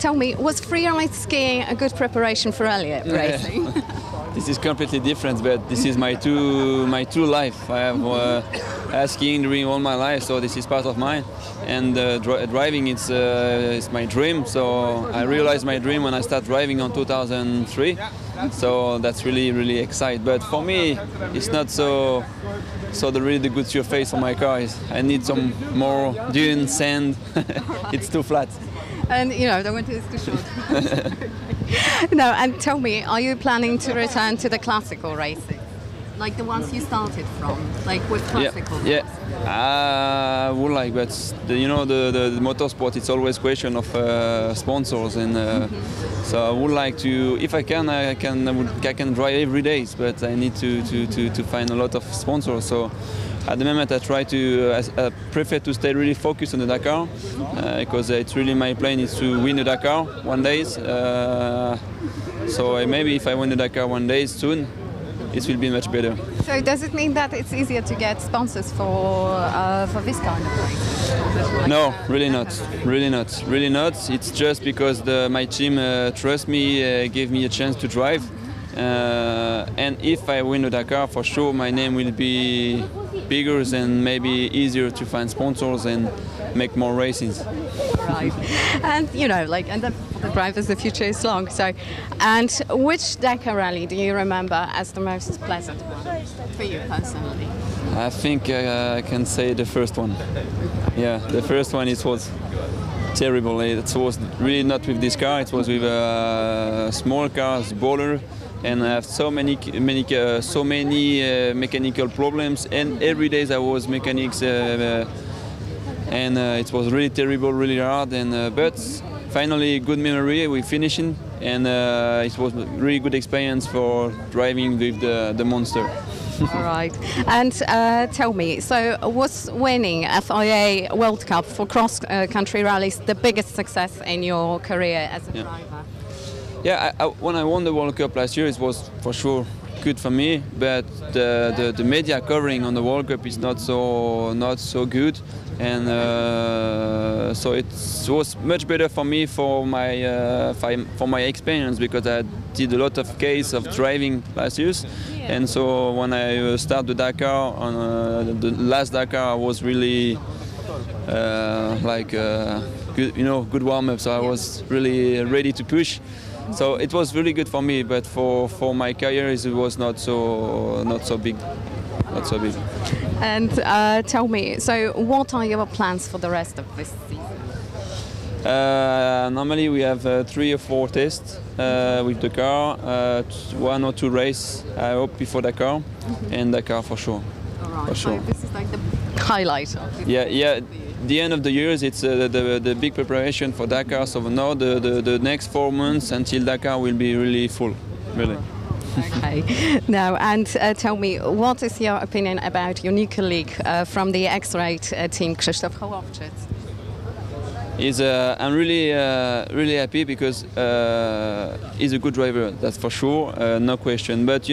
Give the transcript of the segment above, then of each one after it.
tell me, was freeride skiing a good preparation for Elliott racing? This is completely different, but this is my true life. I have skiing during all my life, so this is part of mine. And driving, it's my dream. So I realized my dream when I started driving in 2003. So that's really exciting. But for me, it's not so the good surface for my car. I need some more dune, sand. It's too flat. And the winter is too short. No, and tell me, are you planning to return to the classical racing? Like the ones you started from, like with classical? Yeah, I would like, but the motorsport, it's always a question of sponsors, and so I would like to, if I can drive every day, but I need to find a lot of sponsors. So at the moment, I prefer to stay really focused on the Dakar, because it's really my plan is to win the Dakar one day. So maybe if I win the Dakar one day soon, it will be much better. So does it mean that it's easier to get sponsors for this kind of race? No, really not. It's just because my team trusts me, gave me a chance to drive. And if I win the Dakar, for sure my name will be bigger and maybe easier to find sponsors and make more races. Right. And and the drivers, the future is long. So, and which Dakar rally do you remember as the most pleasant one for you personally? I think I can say the first one. Yeah, the first one, it was terrible. It was really not with this car. It was with a small cars, bowler. And I have so many mechanical problems, and every day I was mechanics, and it was really terrible, really hard. And but finally, good memory. We finishing, and it was a really good experience for driving with the monster. All right. And tell me, so was winning FIA World Cup for cross-country rallies the biggest success in your career as a driver? Yeah, when I won the World Cup last year, it was for sure good for me. But the media covering on the World Cup is not so good, and so it was much better for me for my experience, because I did a lot of case of driving last year, and so when I started the Dakar on the last Dakar, I was really good warm up. So I was really ready to push. So it was really good for me, but for my career it was not so big. And tell me, so what are your plans for the rest of this season? Normally we have 3 or 4 tests with the car, 1 or 2 races, I hope, before Dakar, and Dakar for sure. All right. For sure. So this is like the highlight of this. Yeah. The end of the year, it's the big preparation for Dakar. So now the next 4 months until Dakar will be really full, really. Okay. Now, and tell me, what is your opinion about your new colleague from the X-Rate team, Krzysztof Hołowczyk? I'm really happy because he's a good driver, that's for sure, no question. But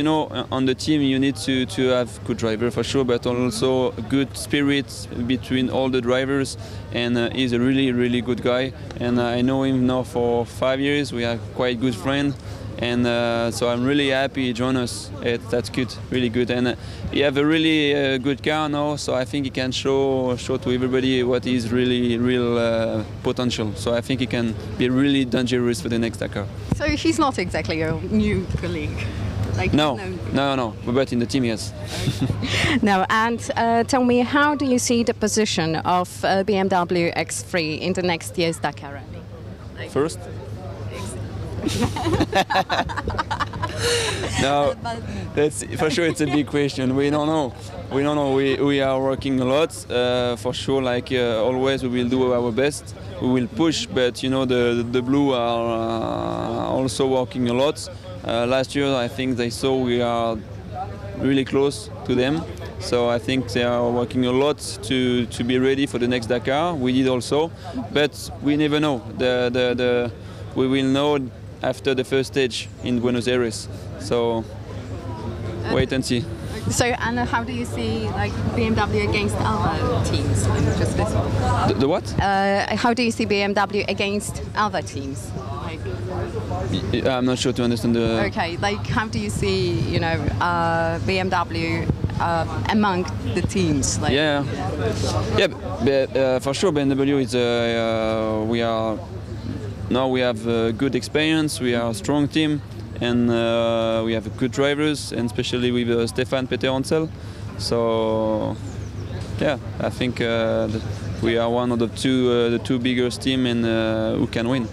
on the team you need to have good driver for sure, but also good spirit between all the drivers. And he's a really good guy. And I know him now for 5 years. We are quite good friends. And so I'm really happy he joined us. That's good, really good. And he have a really good car now, so I think he can show to everybody what is real potential. So I think he can be really dangerous for the next Dakar. So he's not exactly your new colleague? No, but in the team, yes. Okay. Now, and tell me, how do you see the position of BMW X3 in the next year's Dakar Rally? First? No, that's for sure. It's a big question. We don't know. We are working a lot. For sure, like always, we will do our best. We will push, but the Blue are also working a lot. Last year, I think they saw we are really close to them. So I think they are working a lot to be ready for the next Dakar. We did also, but we never know. We will know after the first stage in Buenos Aires. So wait and see. So, and how do you see like BMW against other teams, just this one? The what? How do you see BMW against other teams? I'm not sure to understand the. Okay, like how do you see, BMW among the teams? Like, Yeah, for sure. BMW is we have a good experience. We are a strong team, and we have good drivers, and especially with Stefan Peter Hansel. So yeah, I think that we are one of the two biggest team and who can win.